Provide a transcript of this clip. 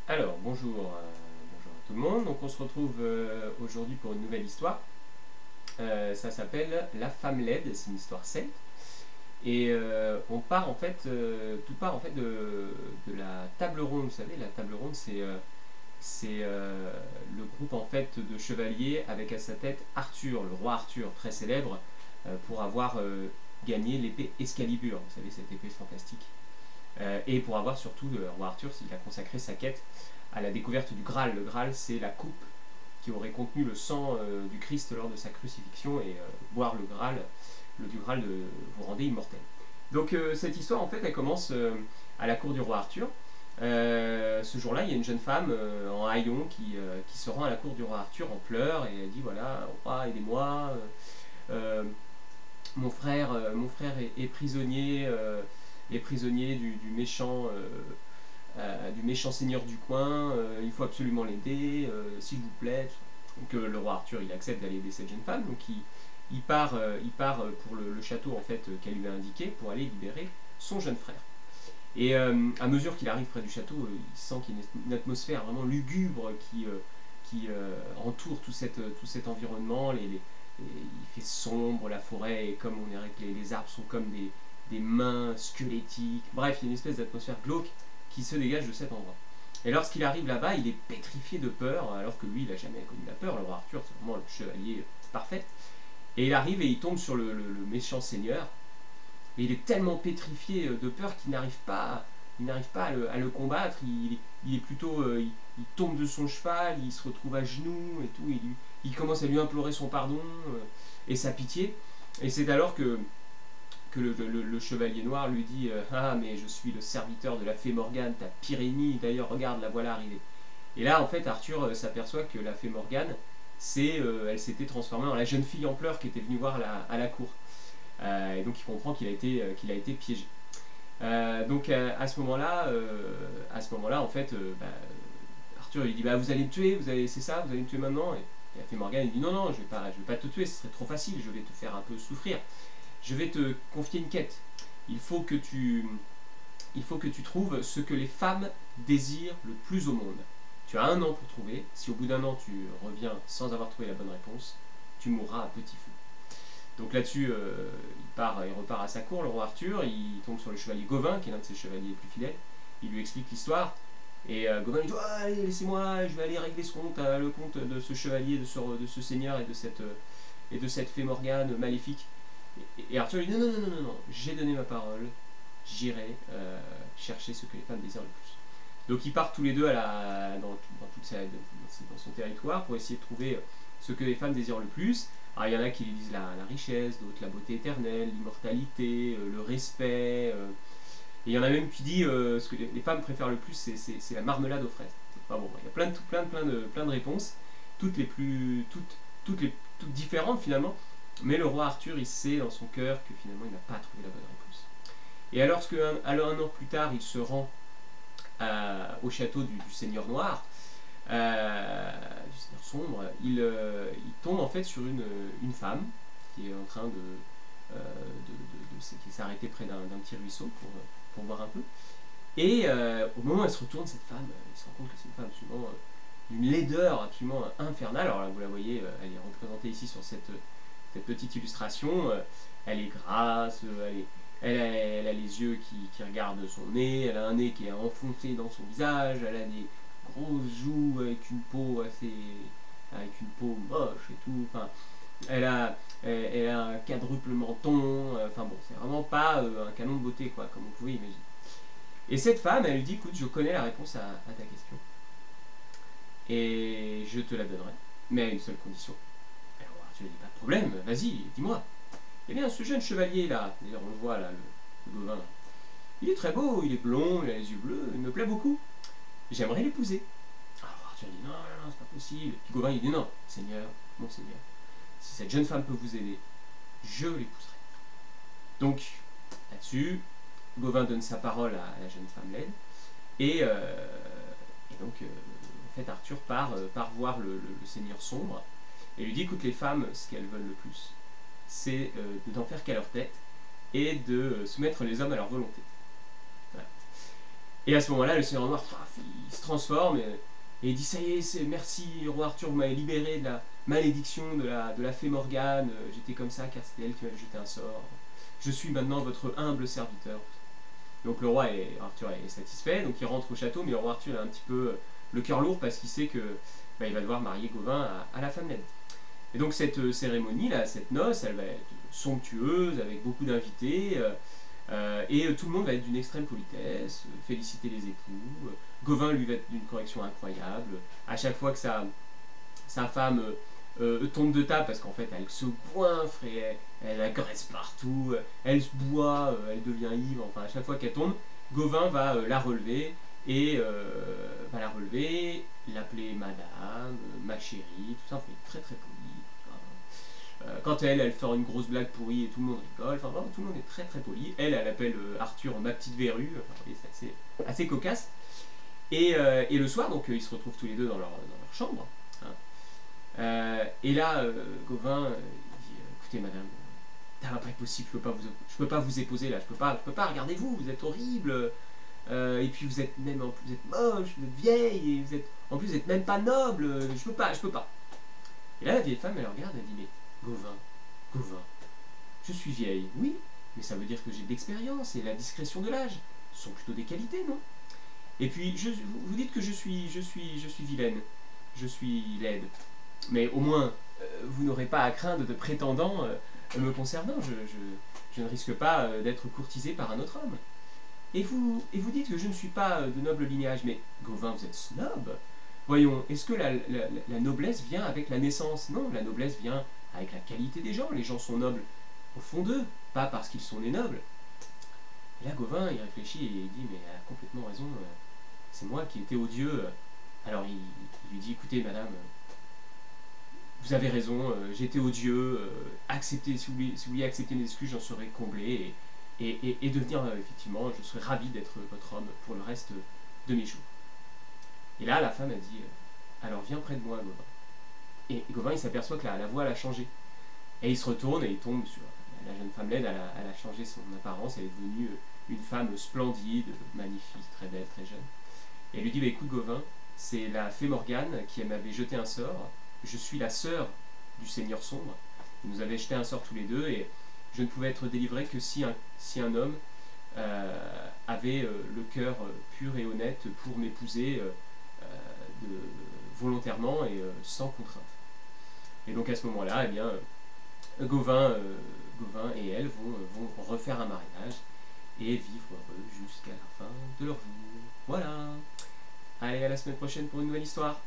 Alors, bonjour à tout le monde. Donc, on se retrouve aujourd'hui pour une nouvelle histoire. Ça s'appelle La femme laide, c'est une histoire celte. Et on part en fait, tout part en fait de la table ronde. Vous savez, la table ronde, c'est le groupe en fait de chevaliers avec à sa tête Arthur, le roi Arthur, très célèbre, pour avoir gagné l'épée Excalibur. Vous savez, cette épée fantastique. Et pour avoir surtout, le roi Arthur, il a consacré sa quête à la découverte du Graal. Le Graal, c'est la coupe qui aurait contenu le sang du Christ lors de sa crucifixion, et boire le Graal, le du Graal vous rendait immortel. Donc cette histoire, en fait, elle commence à la cour du roi Arthur. Ce jour-là, il y a une jeune femme en haillons qui se rend à la cour du roi Arthur en pleurs, et elle dit, voilà, roi, aidez-moi, mon frère est prisonnier, du méchant seigneur du coin, il faut absolument l'aider, s'il vous plaît. Donc le roi Arthur, il accepte d'aller aider cette jeune femme, donc il part pour le château en fait qu'elle lui a indiqué pour aller libérer son jeune frère. Et à mesure qu'il arrive près du château, il sent qu'il y a une atmosphère vraiment lugubre qui entoure tout cet environnement. Il fait sombre, la forêt est comme on dirait que les arbres sont comme des mains squelettiques. Bref, il y a une espèce d'atmosphère glauque qui se dégage de cet endroit. Et lorsqu'il arrive là-bas, il est pétrifié de peur, alors que lui, il n'a jamais connu la peur. Le roi Arthur, c'est vraiment le chevalier parfait. Et il arrive et il tombe sur le méchant seigneur. Et il est tellement pétrifié de peur qu'il n'arrive pas à le combattre. Il est plutôt, il tombe de son cheval, il se retrouve à genoux et tout. Il commence à lui implorer son pardon et sa pitié. Et c'est alors que le chevalier noir lui dit ah, mais je suis le serviteur de la fée Morgane, ta pire ennemie, d'ailleurs, regarde, la voilà arriver. Et là, en fait, Arthur s'aperçoit que la fée Morgane, elle s'était transformée en la jeune fille en pleurs qui était venue voir à la cour. Et donc, il comprend qu'il a été piégé. Donc, à ce moment-là, en fait, Arthur lui dit bah, vous allez me tuer, c'est ça, vous allez me tuer maintenant. Et la fée Morgane il dit non, non, je vais pas te tuer, ce serait trop facile, je vais te faire un peu souffrir. Je vais te confier une quête. Il faut que tu, il faut que tu trouves ce que les femmes désirent le plus au monde. Tu as 1 an pour trouver. Si au bout d'1 an tu reviens sans avoir trouvé la bonne réponse, tu mourras à petit feu. Donc là-dessus, il repart à sa cour, le roi Arthur. Il tombe sur le chevalier Gauvin, qui est l'un de ses chevaliers les plus fidèles. Il lui explique l'histoire. Et Gauvin lui dit oh, allez, laissez-moi, je vais aller régler ce compte, le compte de ce chevalier, de ce seigneur et de cette fée Morgane maléfique. Et Arthur lui dit non, non, non, non, non, non, j'ai donné ma parole, j'irai chercher ce que les femmes désirent le plus. Donc ils partent tous les deux dans son territoire pour essayer de trouver ce que les femmes désirent le plus. Alors il y en a qui lui disent la richesse, d'autres la beauté éternelle, l'immortalité, le respect. Et il y en a même qui disent ce que les femmes préfèrent le plus, c'est la marmelade aux fraises. Enfin bon, il y a plein de réponses, toutes différentes finalement. Mais le roi Arthur, il sait dans son cœur que finalement il n'a pas trouvé la bonne réponse. Et alors un an plus tard, il se rend au château du Seigneur Noir, du Seigneur Sombre, il tombe en fait sur une femme qui est en train qui s'est arrêtée près d'un petit ruisseau pour voir un peu. Et au moment où elle se retourne, cette femme, il se rend compte que c'est une femme absolument d'une laideur absolument infernale. Alors là, vous la voyez, elle est représentée ici sur cette petite illustration. Elle est grasse, elle a les yeux qui regardent son nez, elle a un nez qui est enfoncé dans son visage, elle a des grosses joues avec une peau moche et tout. Enfin, elle a un quadruple menton. Enfin bon, c'est vraiment pas un canon de beauté, quoi, comme vous pouvez imaginer. Et cette femme, elle lui dit écoute, je connais la réponse à ta question et je te la donnerai, mais à une seule condition. Alors tu lui dis pas de problème, vas-y, dis-moi. Eh bien, ce jeune chevalier là, d'ailleurs on le voit là, le Gauvin, il est très beau, il est blond, il a les yeux bleus, il me plaît beaucoup. J'aimerais l'épouser. Alors Arthur dit non, non, non, c'est pas possible. Puis Gauvin il dit non, Seigneur, mon Seigneur, si cette jeune femme peut vous aider, je l'épouserai. Donc, là-dessus, Gauvin donne sa parole à la jeune femme laide, et donc, en fait, Arthur part voir le Seigneur Sombre, et lui dit écoute, les femmes, ce qu'elles veulent le plus, c'est d'en faire qu'à leur tête, et de soumettre les hommes à leur volonté. Voilà. Et à ce moment-là, le Seigneur Noir, il se transforme et il dit ça y est, merci roi Arthur, vous m'avez libéré de la malédiction de la fée Morgane, j'étais comme ça car c'était elle qui m'avait jeté un sort. Je suis maintenant votre humble serviteur. Donc le roi Arthur est satisfait, donc il rentre au château, mais le roi Arthur a un petit peu le cœur lourd parce qu'il sait que il va devoir marier Gauvin à la femme laide. Et donc cette cérémonie là, cette noce, elle va être somptueuse avec beaucoup d'invités. Et tout le monde va être d'une extrême politesse, féliciter les époux. Gauvin lui va être d'une correction incroyable. À chaque fois que sa femme tombe de table, parce qu'en fait elle se goinfre et elle agresse partout, elle se boit, elle devient ivre, enfin à chaque fois qu'elle tombe, Gauvin va la relever et l'appeler madame, ma chérie, tout ça, enfin, il est très très poli. Quand elle sort une grosse blague pourrie et tout le monde rigole, enfin vraiment tout le monde est très très poli. Elle appelle Arthur ma petite verrue, enfin, c'est assez cocasse. Et le soir, donc ils se retrouvent tous les deux dans leur chambre. Hein. Et là, Gauvin il dit écoutez madame, ça va pas être possible, je peux pas vous épouser là, je peux pas, regardez-vous, vous êtes horrible. Et puis vous êtes vous êtes moche, vous êtes vieille, et en plus vous êtes même pas noble, je peux pas. Et là la vieille femme elle regarde, elle dit mais Gauvin, je suis vieille, oui, mais ça veut dire que j'ai de l'expérience et la discrétion de l'âge. Ce sont plutôt des qualités, non? Et puis, vous dites que je suis vilaine, je suis laide. Mais au moins, vous n'aurez pas à craindre de prétendants me concernant. Je ne risque pas d'être courtisé par un autre homme. Et vous dites que je ne suis pas de noble lignage, mais Gauvin, vous êtes snob. Voyons, est-ce que la noblesse vient avec la naissance? Non, la noblesse vient avec la qualité des gens. Les gens sont nobles au fond d'eux, pas parce qu'ils sont nés nobles. Et là, Gauvin, il réfléchit et il dit, mais elle a complètement raison, c'est moi qui étais odieux. Alors il lui dit, écoutez madame, vous avez raison, j'étais odieux, acceptez, si vous vouliez accepter mes excuses, j'en serais comblé, et devenir, effectivement, je serais ravi d'être votre homme pour le reste de mes jours. Et là, la femme a dit, alors viens près de moi, Gauvin. Et Gauvin, il s'aperçoit que la voix, elle a changé. Et il se retourne et il tombe sur la jeune femme laide, elle a changé son apparence, elle est devenue une femme splendide, magnifique, très belle, très jeune. Et elle lui dit, bah, écoute Gauvin, c'est la fée Morgane qui m'avait jeté un sort, je suis la sœur du Seigneur Sombre, il nous avait jeté un sort tous les deux, et je ne pouvais être délivré que si un homme avait le cœur pur et honnête pour m'épouser volontairement et sans contrainte. Et donc à ce moment-là, eh bien, Gauvin et elle vont refaire un mariage et vivre heureux jusqu'à la fin de leur jour. Voilà. Allez, à la semaine prochaine pour une nouvelle histoire.